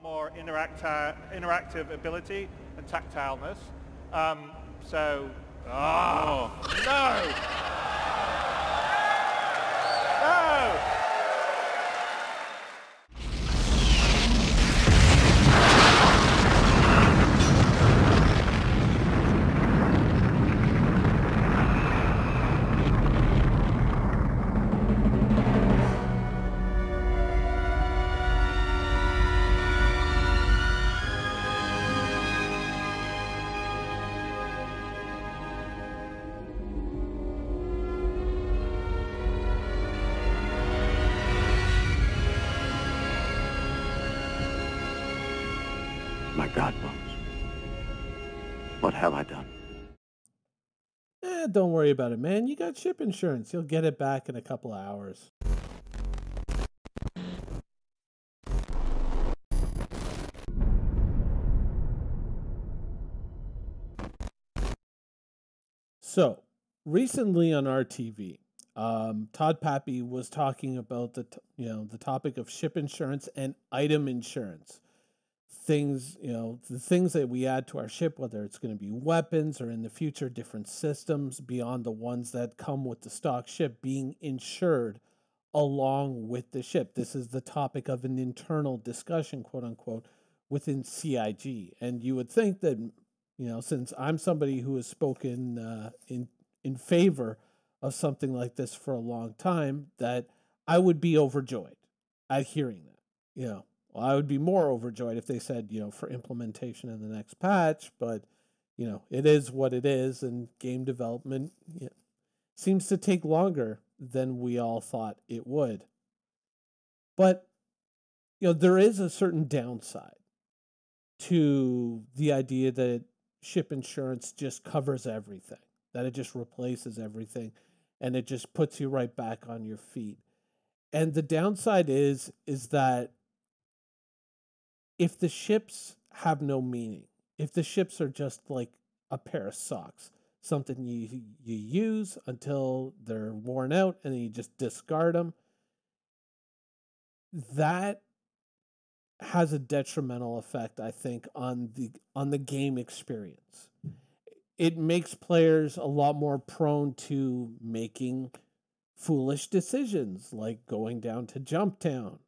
more interactive ability and tactileness. So, no! No! My God, Bones. What have I done? Don't worry about it, man. You got ship insurance. You'll get it back in a couple of hours. So, recently on RTV, Todd Pappy was talking about the topic of ship insurance and item insurance. Things, the things that we add to our ship, whether it's going to be weapons or in the future different systems beyond the ones that come with the stock ship being insured along with the ship. This is the topic of an internal discussion, quote unquote, within CIG. And you would think that, since I'm somebody who has spoken in favor of something like this for a long time, that I would be overjoyed at hearing that. Well, I would be more overjoyed if they said, for implementation in the next patch, but it is what it is, and game development seems to take longer than we all thought it would. But there is a certain downside to the idea that ship insurance just covers everything, that it just replaces everything, and it just puts you right back on your feet. And the downside is that if the ships have no meaning, if the ships are just like a pair of socks, something you use until they're worn out and then you just discard them, that has a detrimental effect, I think, on the game experience. It makes players a lot more prone to making foolish decisions, like going down to Jump Town.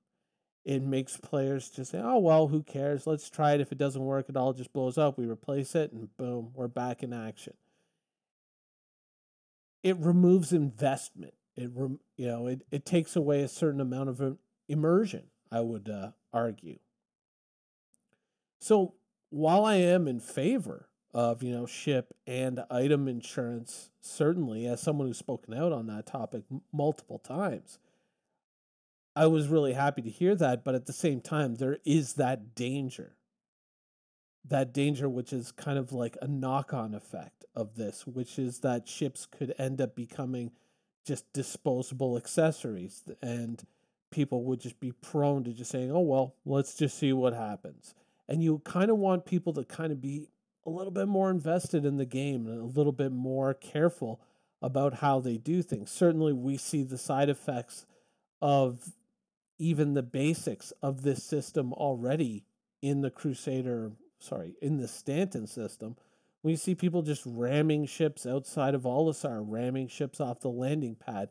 It makes players just say, oh, well, who cares? Let's try it. If it doesn't work, it all just blows up. We replace it, and boom, we're back in action. It removes investment. It takes away a certain amount of immersion, I would argue. So while I am in favor of, ship and item insurance, certainly, as someone who's spoken out on that topic multiple times, I was really happy to hear that, but at the same time, there is that danger. That danger, which is kind of like a knock on effect of this, which is that ships could end up becoming just disposable accessories, and people would just be prone to just saying, oh, well, let's just see what happens. And you kind of want people to kind of be a little bit more invested in the game and a little bit more careful about how they do things. Certainly, we see the side effects of even the basics of this system already in the in the Stanton system. We see people just ramming ships outside of Olisar, ramming ships off the landing pad.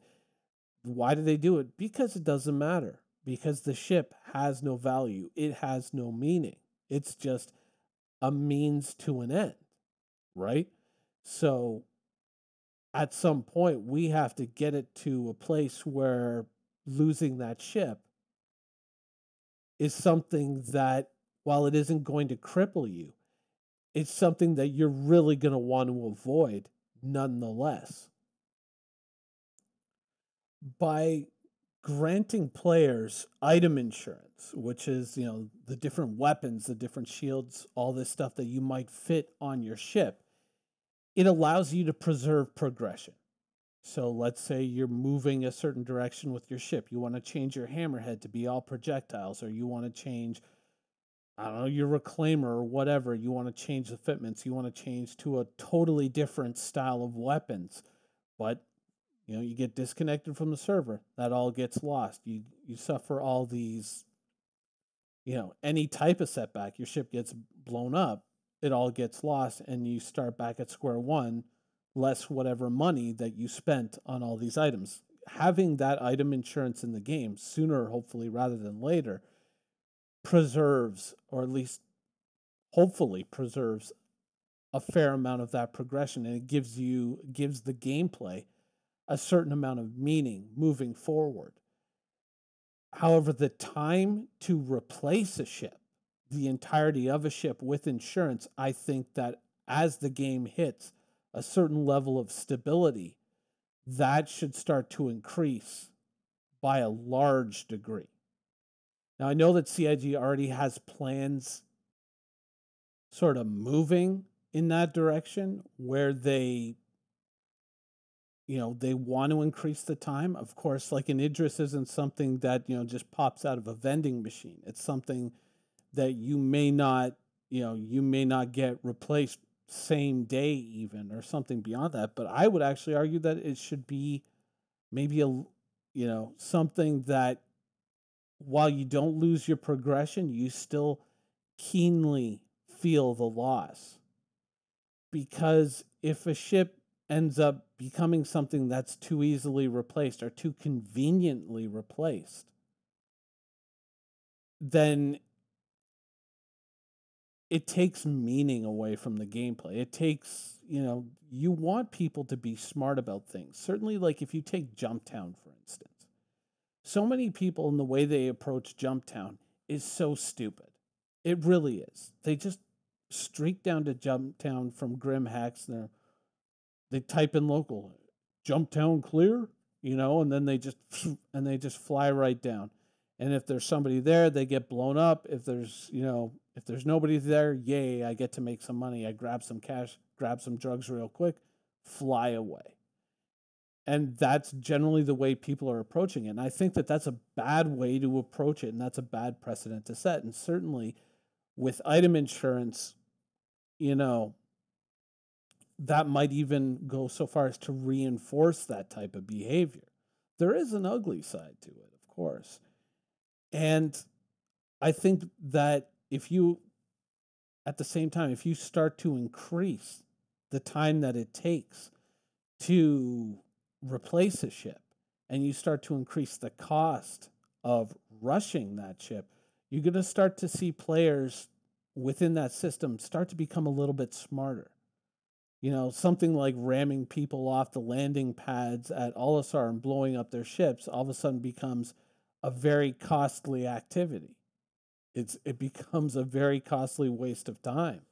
Why do they do it? Because it doesn't matter. Because the ship has no value. It has no meaning. It's just a means to an end, right? So at some point, we have to get it to a place where losing that ship is something that, while it isn't going to cripple you, it's something that you're really going to want to avoid nonetheless. By granting players item insurance, which is, the different weapons, the different shields, all this stuff that you might fit on your ship, it allows you to preserve progression. So let's say you're moving a certain direction with your ship. You want to change your hammerhead to be all projectiles, or you want to change, I don't know, your reclaimer or whatever. You want to change the fitments. You want to change to a totally different style of weapons. But, you get disconnected from the server. That all gets lost. You suffer all these any type of setback, your ship gets blown up, it all gets lost, and you start back at square one, less whatever money that you spent on all these items. Having that item insurance in the game sooner, hopefully, rather than later, preserves, or at least hopefully preserves, a fair amount of that progression, and it gives the gameplay a certain amount of meaning moving forward. However, the time to replace a ship, the entirety of a ship with insurance, I think that as the game hits a certain level of stability, that should start to increase by a large degree. Now, I know that CIG already has plans sort of moving in that direction where they want to increase the time. Of course, like an Idris isn't something that, just pops out of a vending machine. It's something that you may not get replaced same day even, or something beyond that. But I would actually argue that it should be maybe something that, while you don't lose your progression, you still keenly feel the loss. Because if a ship ends up becoming something that's too easily replaced or too conveniently replaced, then it takes meaning away from the gameplay. It takes, you want people to be smart about things. Certainly, like if you take Jumptown, for instance, so many people in the way they approach Jumptown is so stupid. It really is. They just streak down to Jumptown from Grim Hex. They type in local, Jumptown clear, and then they just fly right down. And if there's somebody there, they get blown up. If there's nobody there, yay, I get to make some money. I grab some cash, grab some drugs real quick, fly away. And that's generally the way people are approaching it. And I think that that's a bad way to approach it, and that's a bad precedent to set. And certainly with item insurance, that might even go so far as to reinforce that type of behavior. There is an ugly side to it, of course. And I think that at the same time, if you start to increase the time that it takes to replace a ship, and you start to increase the cost of rushing that ship, you're going to start to see players within that system start to become a little bit smarter. Something like ramming people off the landing pads at Olisar and blowing up their ships all of a sudden becomes a very costly activity. It becomes a very costly waste of time.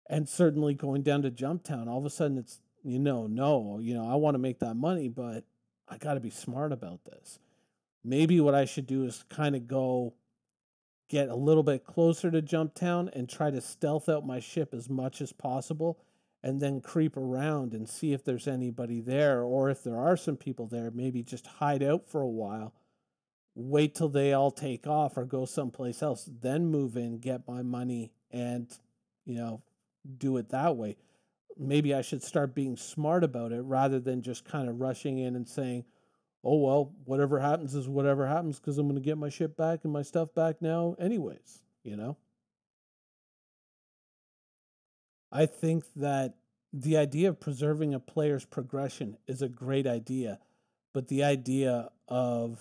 And certainly going down to Jumptown, all of a sudden it's, I want to make that money, but I got to be smart about this. Maybe what I should do is kind of go get a little bit closer to Jumptown and try to stealth out my ship as much as possible, and then creep around and see if there's anybody there, or if there are some people there, maybe just hide out for a while, wait till they all take off or go someplace else, then move in, get my money, and, do it that way. Maybe I should start being smart about it rather than just kind of rushing in and saying, oh, well, whatever happens is whatever happens because I'm going to get my ship back and my stuff back now anyways, I think that the idea of preserving a player's progression is a great idea, but the idea of,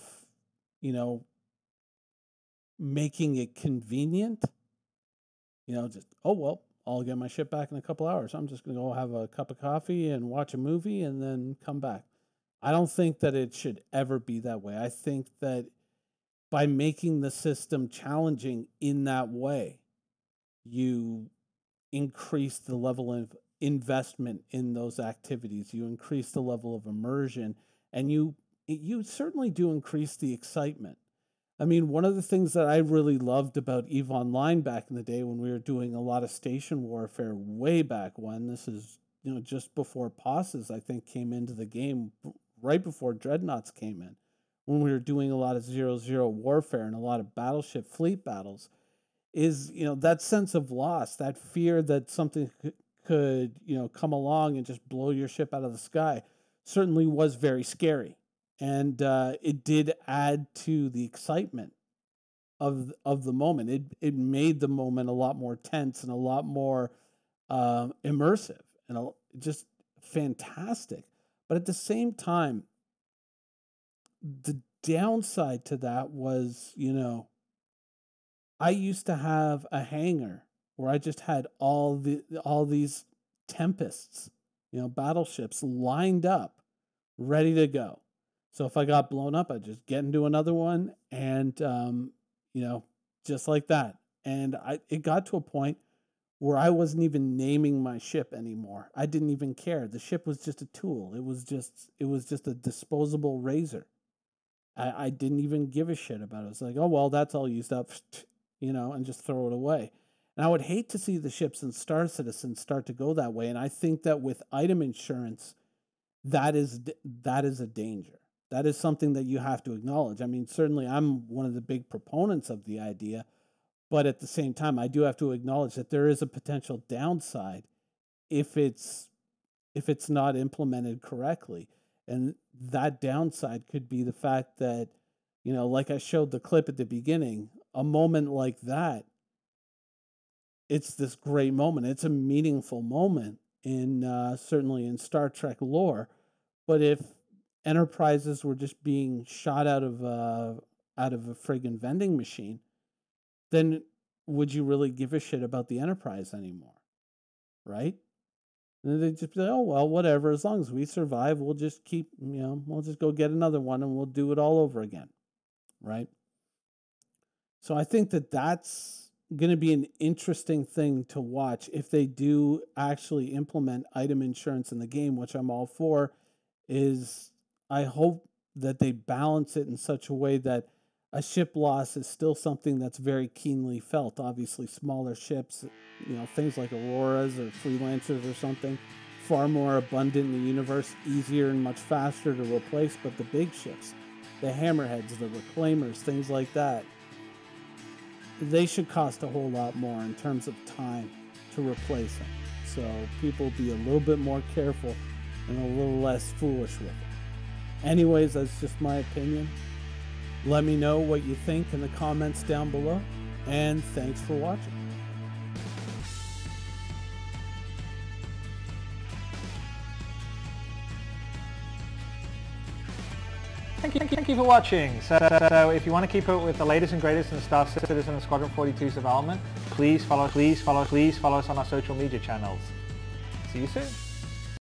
making it convenient, just, oh, well, I'll get my ship back in a couple hours. I'm just going to go have a cup of coffee and watch a movie and then come back. I don't think that it should ever be that way. I think that by making the system challenging in that way, you increase the level of investment in those activities. You increase the level of immersion, and you certainly do increase the excitement. I mean, one of the things that I really loved about EVE Online back in the day when we were doing a lot of station warfare way back when, this is, just before POSes, I think, came into the game, right before Dreadnoughts came in, when we were doing a lot of 0-0 warfare and a lot of battleship fleet battles, is, that sense of loss, that fear that something could come along and just blow your ship out of the sky certainly was very scary. And it did add to the excitement of the moment. It made the moment a lot more tense and a lot more immersive and just fantastic. But at the same time, the downside to that was, I used to have a hangar where I just had all these Tempests, battleships lined up, ready to go. So if I got blown up, I'd just get into another one, and just like that. And it got to a point where I wasn't even naming my ship anymore. I didn't even care. The ship was just a tool. It was just a disposable razor. I didn't even give a shit about it. It's like, oh well, that's all used up, and just throw it away. And I would hate to see the ships in Star Citizen start to go that way. And I think that with item insurance, that is a danger. That is something that you have to acknowledge. I mean, certainly I'm one of the big proponents of the idea, but at the same time, I do have to acknowledge that there is a potential downside if it's not implemented correctly. And that downside could be the fact that, like I showed the clip at the beginning, a moment like that, it's this great moment. It's a meaningful moment in certainly in Star Trek lore. But if Enterprises were just being shot out of a friggin' vending machine, then would you really give a shit about the Enterprise anymore? Right? And they'd just be like, oh, well, whatever. As long as we survive, we'll just keep, we'll just go get another one and we'll do it all over again. Right? So I think that that's going to be an interesting thing to watch if they do actually implement item insurance in the game, which I'm all for. Is I hope that they balance it in such a way that a ship loss is still something that's very keenly felt. Obviously, smaller ships, things like Auroras or Freelancers or something, far more abundant in the universe, easier and much faster to replace. But the big ships, the Hammerheads, the Reclaimers, things like that, they should cost a whole lot more in terms of time to replace them. So people be a little bit more careful and a little less foolish with it. Anyways, that's just my opinion. Let me know what you think in the comments down below, and thanks for watching. Thank you for watching. So if you want to keep up with the latest and greatest in Star Citizen and Squadron 42's development, please follow us on our social media channels. See you soon.